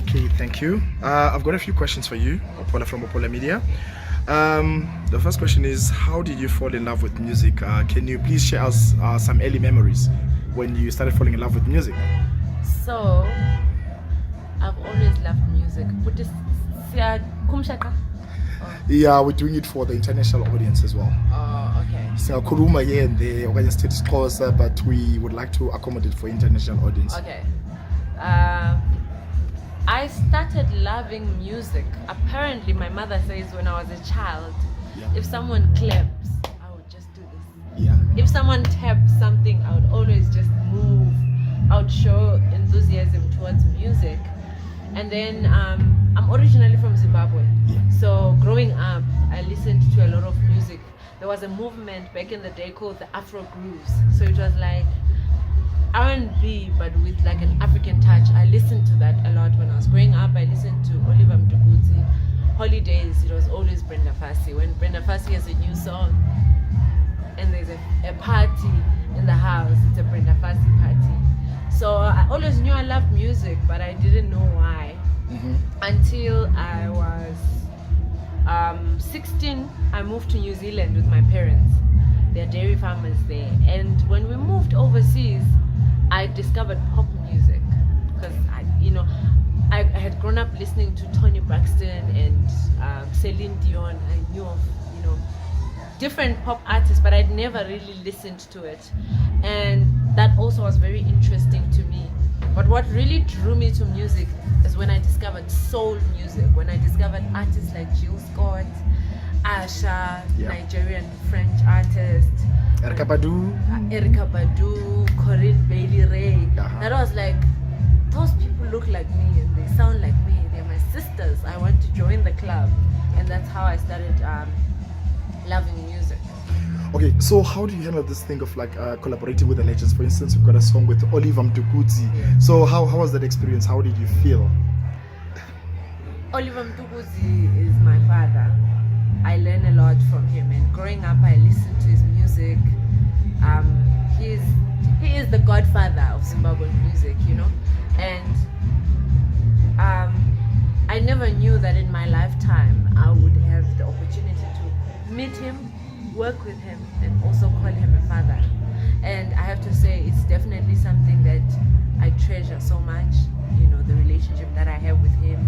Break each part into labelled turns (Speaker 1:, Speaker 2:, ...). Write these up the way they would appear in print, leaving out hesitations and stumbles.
Speaker 1: Okay, thank you. I've got a few questions for you, Ophola from opholamedia. The first question is, how did you fall in love with music? Can you please share us some early memories when you started falling in love with music?
Speaker 2: So, I've always loved music.
Speaker 1: Yeah, we're doing it for the international audience as well.
Speaker 2: Oh, okay.
Speaker 1: Singakhuluma here and there, okanye sithi isiXhosa, but we would like to accommodate for international audience.
Speaker 2: Okay. I started loving music. Apparently, my mother says when I was a child, if someone claps, I would just do this.
Speaker 1: Yeah.
Speaker 2: If someone taps something, I would always just move. I would show enthusiasm towards music. And then I'm originally from Zimbabwe.
Speaker 1: Yeah.
Speaker 2: So growing up, I listened to a lot of music. There was a movement back in the day called the Afro grooves. So it was like R&B, but with like an African touch. I listened to that a lot when I was growing up. I listened to Oliver Mtukudzi. Holidays, it was always Brenda Fassie. When Brenda Fassie has a new song and there's a party in the house, it's a Brenda Fassie party. So I always knew I loved music, but I didn't know why. Until I was 16, I moved to New Zealand with my parents. They're dairy farmers there. And when we moved overseas, I discovered pop music because I had grown up listening to Toni Braxton and Celine Dion. I knew of different pop artists, but I'd never really listened to it, and that also was very interesting to me. But what really drew me to music is when I discovered soul music, when I discovered artists like Jill Scott, Asha, Nigerian French artist,
Speaker 1: Erykah
Speaker 2: Badu, Corinne Bailey Ray. That was like, those people look like me and they sound like me. They're my sisters. I want to join the club, and that's how I started loving music.
Speaker 1: Okay, so how do you handle this thing of like collaborating with the legends? For instance, you've got a song with Oliver Mtukudzi. So how was that experience? How did you feel?
Speaker 2: Oliver Mtukudzi is my father. I learn a lot from him, and growing up I listened to his music. He is the godfather of Zimbabwean music, and I never knew that in my lifetime I would have the opportunity to meet him, work with him, and also call him a father. And I have to say, it's definitely something that I treasure so much, the relationship that I have with him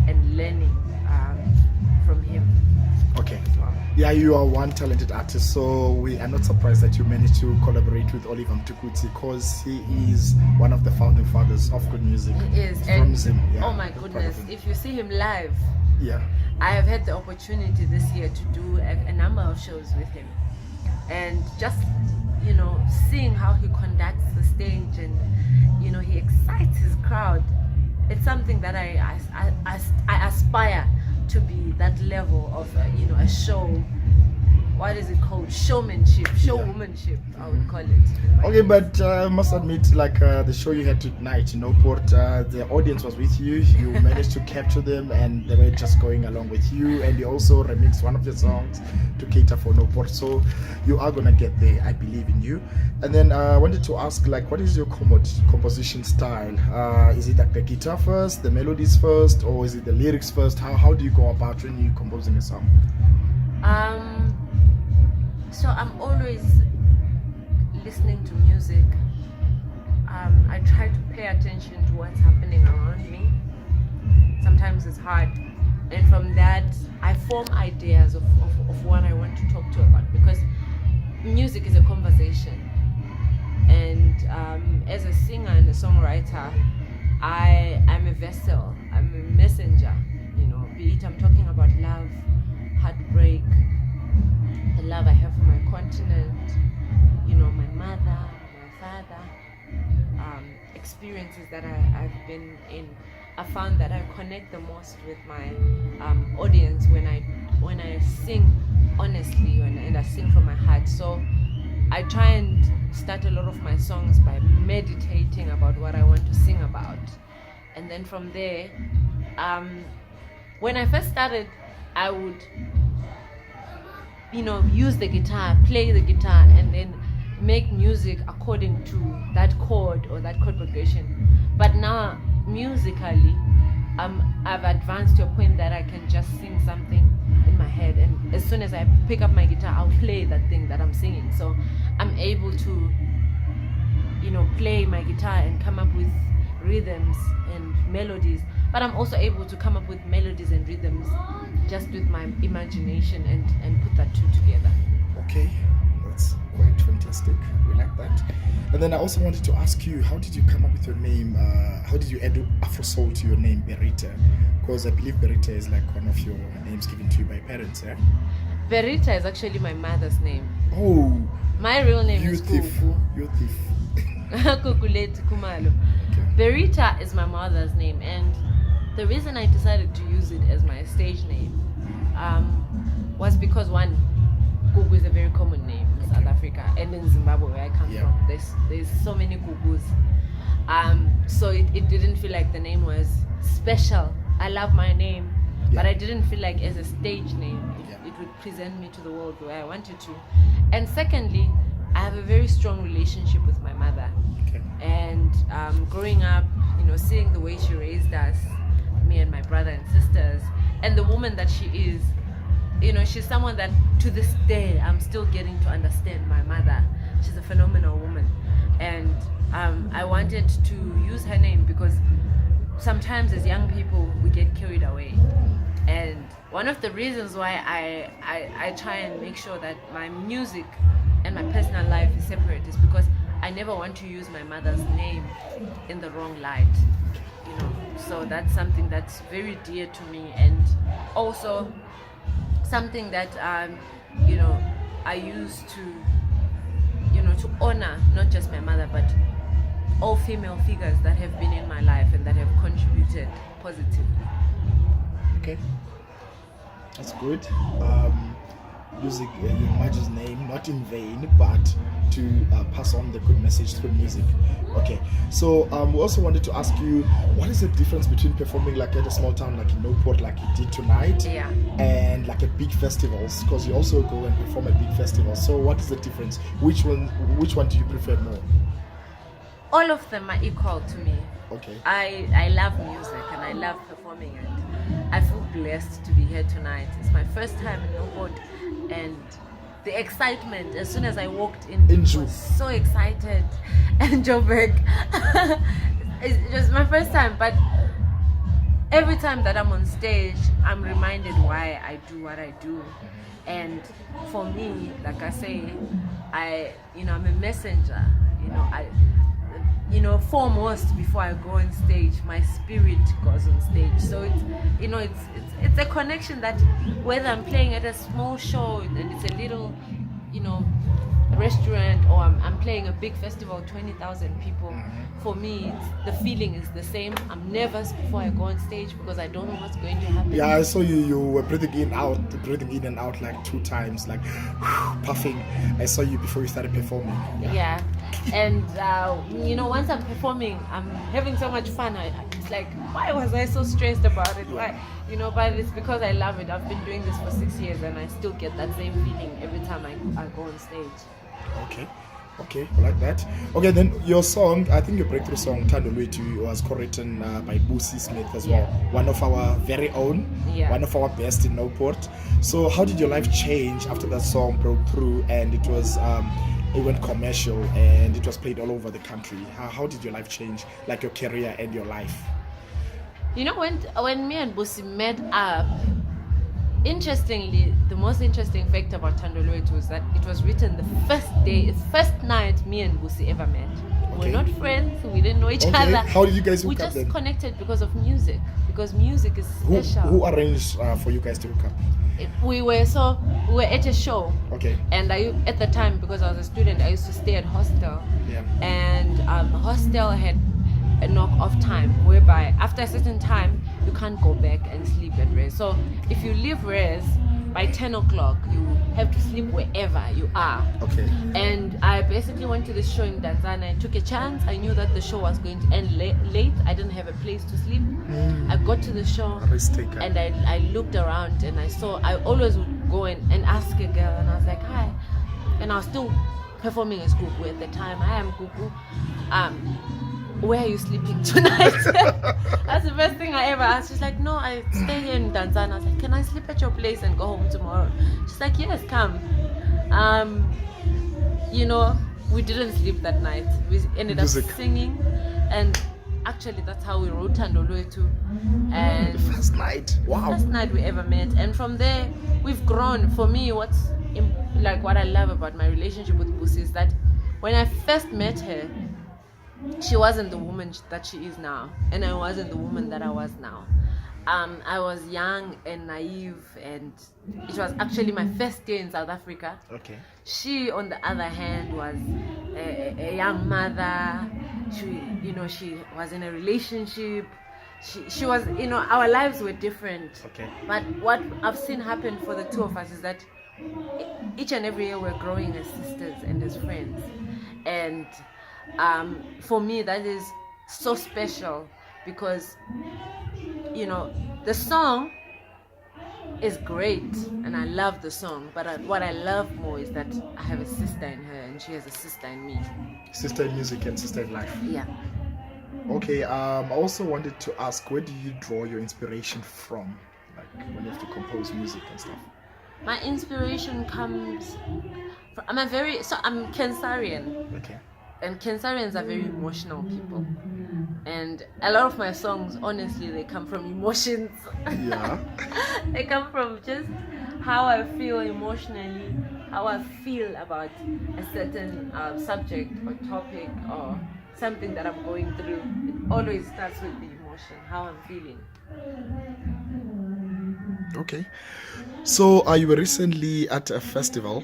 Speaker 2: and learning from him.
Speaker 1: Okay. Yeah, you are one talented artist, so we are not surprised that you managed to collaborate with Oliver Mtukudzi, because he is one of the founding fathers of good music.
Speaker 2: He is.
Speaker 1: From Zim. Yeah,
Speaker 2: oh my goodness, if you see him live,
Speaker 1: yeah.
Speaker 2: I have had the opportunity this year to do a number of shows with him, and just seeing how he conducts the stage and he excites his crowd. It's something that I aspire to be that level of a show. What is it called? Showmanship, showwomanship, I would call it.
Speaker 1: Okay, but I must admit, like the show you had tonight in Noupoort, the audience was with you. You managed to capture them, and they were just going along with you. And you also remixed one of your songs to cater for Noupoort. So you are gonna get there. I believe in you. And then I wanted to ask, like, what is your composition style? Is it like the guitar first, the melodies first, or is it the lyrics first? How do you go about when you're composing a song?
Speaker 2: So I'm always listening to music. I try to pay attention to what's happening around me. Sometimes it's hard. And from that, I form ideas of what I want to talk to about, because music is a conversation. And as a singer and a songwriter, I'm a vessel, I'm a messenger. Be it I'm talking about love, heartbreak, the love I have for my continent, my mother, my father, experiences that I've been in. I found that I connect the most with my audience when I sing honestly and I sing from my heart. So I try and start a lot of my songs by meditating about what I want to sing about, and then from there, when I first started, I would use the guitar, play the guitar, and then make music according to that chord or that chord progression. But now musically, I've advanced to a point that I can just sing something in my head, and as soon as I pick up my guitar, I'll play that thing that I'm singing. So I'm able to, play my guitar and come up with rhythms and melodies, but I'm also able to come up with melodies and rhythms just with my imagination and put that two together.
Speaker 1: Okay, that's quite fantastic. We like that. And then I also wanted to ask you, how did you come up with your name? How did you add Afrosoul to your name, Berita? Because I believe Berita is like one of your names given to you by parents, yeah?
Speaker 2: Berita is actually my mother's name.
Speaker 1: Oh.
Speaker 2: My real name is
Speaker 1: thief.
Speaker 2: Kuku.
Speaker 1: You thief.
Speaker 2: Kukuleti Kumalo.
Speaker 1: Okay.
Speaker 2: Berita is my mother's name, and the reason I decided to use it as my stage name was because one, Kuku is a very common name in South Africa and in Zimbabwe where I come from. There's so many Kukus. So it didn't feel like the name was special. I love my name, but I didn't feel like as a stage name it would present me to the world the way I wanted to. And secondly, I have a very strong relationship with my mother.
Speaker 1: Okay.
Speaker 2: And growing up, seeing the way she raised us, me and my brother and sisters, and the woman that she is, she's someone that to this day I'm still getting to understand my mother. She's a phenomenal woman. And I wanted to use her name because sometimes as young people we get carried away. And one of the reasons why I try and make sure that my music and my personal life is separate is because I never want to use my mother's name in the wrong light. So that's something that's very dear to me, and also something that I use to honor not just my mother but all female figures that have been in my life and that have contributed positively.
Speaker 1: Okay, that's good. Using your mother's name not in vain, but to pass on the good message through music. Okay, so we also wanted to ask you, what is the difference between performing like at a small town like in Noupoort, like you did tonight, and like at big festivals? Because you also go and perform at big festivals. So what is the difference? Which one do you prefer more?
Speaker 2: All of them are equal to me.
Speaker 1: Okay.
Speaker 2: I love music and I love performing, and I feel blessed to be here tonight. It's my first time in Noupoort, and the excitement as soon as I walked in, I was so excited. And Joburg, it's just my first time, but every time that I'm on stage, I'm reminded why I do what I do. And for me, like I say, I'm a messenger. Foremost before I go on stage, my spirit goes on stage. So it's a connection that whether I'm playing at a small show and it's a little, restaurant, or I'm playing a big festival, 20,000 people, for me the feeling is the same. I'm nervous before I go on stage because I don't know what's going to happen.
Speaker 1: Yeah, I saw you were breathing in and out like 2 times, like puffing. I saw you before you started performing.
Speaker 2: Yeah. And once I'm performing, I'm having so much fun. It's like, why was I so stressed about it? Why? But it's because I love it. I've been doing this for 6 years and I still get that same feeling every time I go on stage.
Speaker 1: Okay, I like that. Okay, then your song, I think your breakthrough song, Thando Lwethu, was co-written by Busi Smith as well. One of our very own, one of our best in Noupoort. So how did your life change after that song broke through and it went commercial and it was played all over the country? How did your life change, like your career and your life?
Speaker 2: When me and Busi met up, interestingly, the most interesting fact about Thando Lwethu was that it was written the first night me and Busi ever met. We're not friends, we didn't know each other.
Speaker 1: How did you guys hook
Speaker 2: up then? We just connected because of music, because music is special.
Speaker 1: Who arranged for you guys to hook up?
Speaker 2: We were at a show.
Speaker 1: Okay.
Speaker 2: And at the time, because I was a student, I used to stay at hostel.
Speaker 1: Yeah.
Speaker 2: And hostel had a knock-off time whereby after a certain time you can't go back and sleep at Res. So if you leave Res by 10 o'clock, you have to sleep wherever you are.
Speaker 1: Okay.
Speaker 2: And I basically went to the show in Tanzania. I took a chance. I knew that the show was going to end late. I didn't have a place to sleep. I got to the show and I looked around and I always would go and ask a girl, and I was like, hi. And I was still performing as Kuku at the time. I am Kuku. where are you sleeping tonight? That's the first thing I ever asked. She's like, no, I stay here in Tanzania. I was like, can I sleep at your place and go home tomorrow? She's like, yes, come. You know, we didn't sleep that night. We ended
Speaker 1: Music.
Speaker 2: up singing, and actually that's how we wrote Tandolwe too. And
Speaker 1: The first night. Wow.
Speaker 2: first night we ever met, and from there we've grown. For me, what I love about my relationship with Busi is that when I first met her, she wasn't the woman that she is now, and I wasn't the woman that I was now. I was young and naive, and it was actually my first year in South Africa.
Speaker 1: Okay.
Speaker 2: She, on the other hand, was a young mother. She was in a relationship. She was, our lives were different.
Speaker 1: Okay.
Speaker 2: But what I've seen happen for the two of us is that each and every year we're growing as sisters and as friends. And for me, that is so special because, the song is great and I love the song, but what I love more is that I have a sister in her and she has a sister in me.
Speaker 1: Sister in music and sister in life.
Speaker 2: Yeah.
Speaker 1: Okay, I also wanted to ask, where do you draw your inspiration from? Like when you have to compose music and stuff.
Speaker 2: My inspiration comes from, I'm Cancerian.
Speaker 1: Okay.
Speaker 2: And Cancerians are very emotional people. And a lot of my songs, honestly, they come from emotions.
Speaker 1: Yeah.
Speaker 2: They come from just how I feel emotionally, how I feel about a certain subject or topic or something that I'm going through. It always starts with the emotion, how I'm feeling.
Speaker 1: Okay. So you were recently at a festival,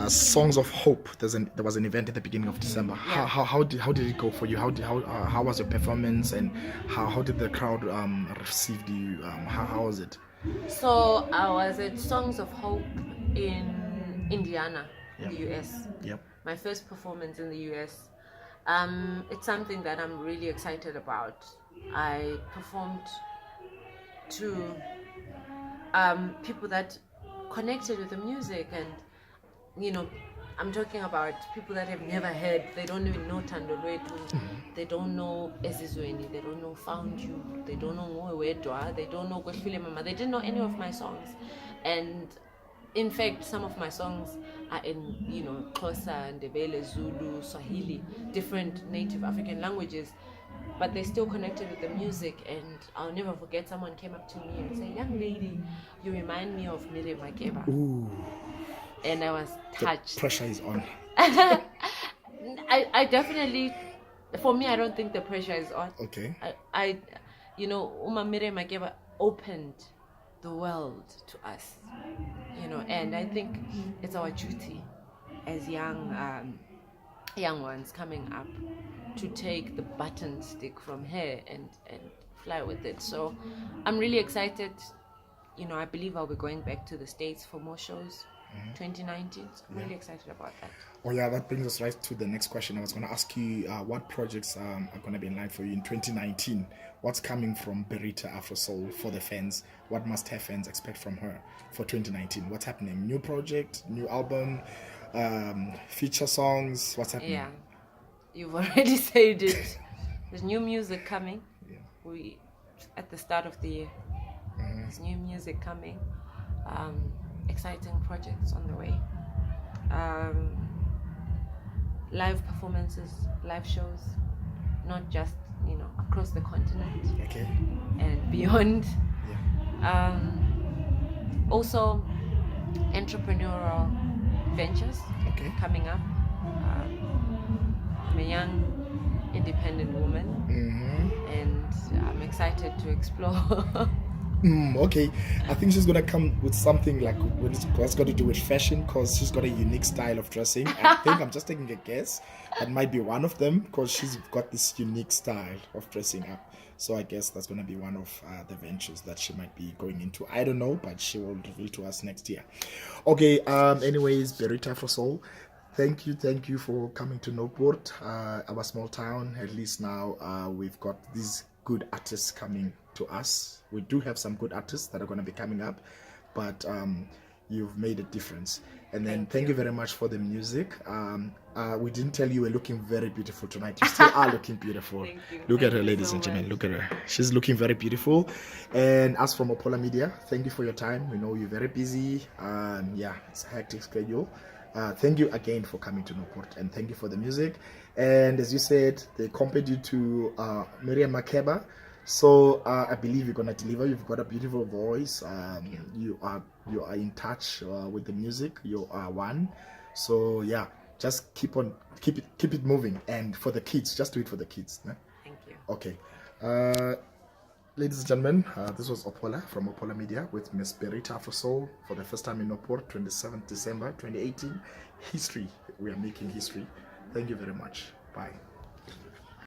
Speaker 1: Songs of Hope. There was an event at the beginning of December.
Speaker 2: Yeah.
Speaker 1: How did it go for you? How was your performance, and how did the crowd receive you? How was it?
Speaker 2: So I was at Songs of Hope in Indiana, in the US.
Speaker 1: Yep.
Speaker 2: My first performance in the US. It's something that I'm really excited about. I performed to people that connected with the music, and I'm talking about people that have never heard. They don't even know Tandolwetu. They don't know Ezizweni. They don't know Found You. They don't know Moewedwa. They don't know Kweshwile Mama. They didn't know any of my songs. And in fact, some of my songs are in, Xhosa, Ndebele, Zulu, Swahili, different native African languages. But they still connected with the music, and I'll never forget someone came up to me and said, "Young lady, you remind me of Mire Makeba."
Speaker 1: Ooh.
Speaker 2: And I was touched.
Speaker 1: The pressure is on.
Speaker 2: I definitely, for me, I don't think the pressure is on.
Speaker 1: Okay.
Speaker 2: Uma Mire Makeba opened the world to us, and I think it's our duty as young ones coming up to take the button stick from her and fly with it. So I'm really excited. I believe I'll be going back to the States for more shows. 2019. So I'm really excited about that.
Speaker 1: Oh yeah, that brings us right to the next question. I was going to ask you what projects are going to be in line for you in 2019. What's coming from Berita Afrosoul for the fans? What must her fans expect from her for 2019? What's happening? New project, new album, feature songs? What's happening?
Speaker 2: Yeah, you've already said it. There's new music coming.
Speaker 1: Yeah.
Speaker 2: We at the start of the year. There's new music coming. Exciting projects on the way. Live performances, live shows, not just across the continent.
Speaker 1: Okay.
Speaker 2: And beyond.
Speaker 1: Yeah.
Speaker 2: Also, entrepreneurial ventures.
Speaker 1: Okay.
Speaker 2: Coming up. I'm a young, independent woman, and I'm excited to explore.
Speaker 1: Okay, I think she's gonna come with something like what's got to do with fashion, because she's got a unique style of dressing. I think I'm just taking a guess. That might be one of them, because she's got this unique style of dressing up. So I guess that's gonna be one of the ventures that she might be going into. I don't know, but she will reveal to us next year. Okay. Anyways, Berita Afrosoul, thank you for coming to Noupoort, our small town. At least now we've got these good artists coming to us. We do have some good artists that are going to be coming up, but you've made a difference. And then
Speaker 2: Thank
Speaker 1: thank
Speaker 2: you.
Speaker 1: you very much for the music. We didn't tell you were looking very beautiful tonight. You still are looking beautiful.
Speaker 2: Thank you.
Speaker 1: Look
Speaker 2: Thank
Speaker 1: at her,
Speaker 2: you
Speaker 1: ladies
Speaker 2: so
Speaker 1: and gentlemen.
Speaker 2: much.
Speaker 1: Look at her. She's looking very beautiful. And as from opholamedia, thank you for your time. We know you're very busy. Yeah, it's a hectic schedule. Thank you again for coming to Noupoort, and thank you for the music. And as you said, they compared you to Miriam Makeba. So I believe you're gonna deliver. You've got a beautiful voice. You are in touch with the music. You are one. So yeah, just keep it moving. And for the kids, just do it for the kids. Né?
Speaker 2: Thank you.
Speaker 1: Okay. Ladies and gentlemen, this was Ophola from opholamedia with Miss Berita Afrosoul for the first time in Noupoort, 27th December 2018. History. We are making history. Thank you very much. Bye.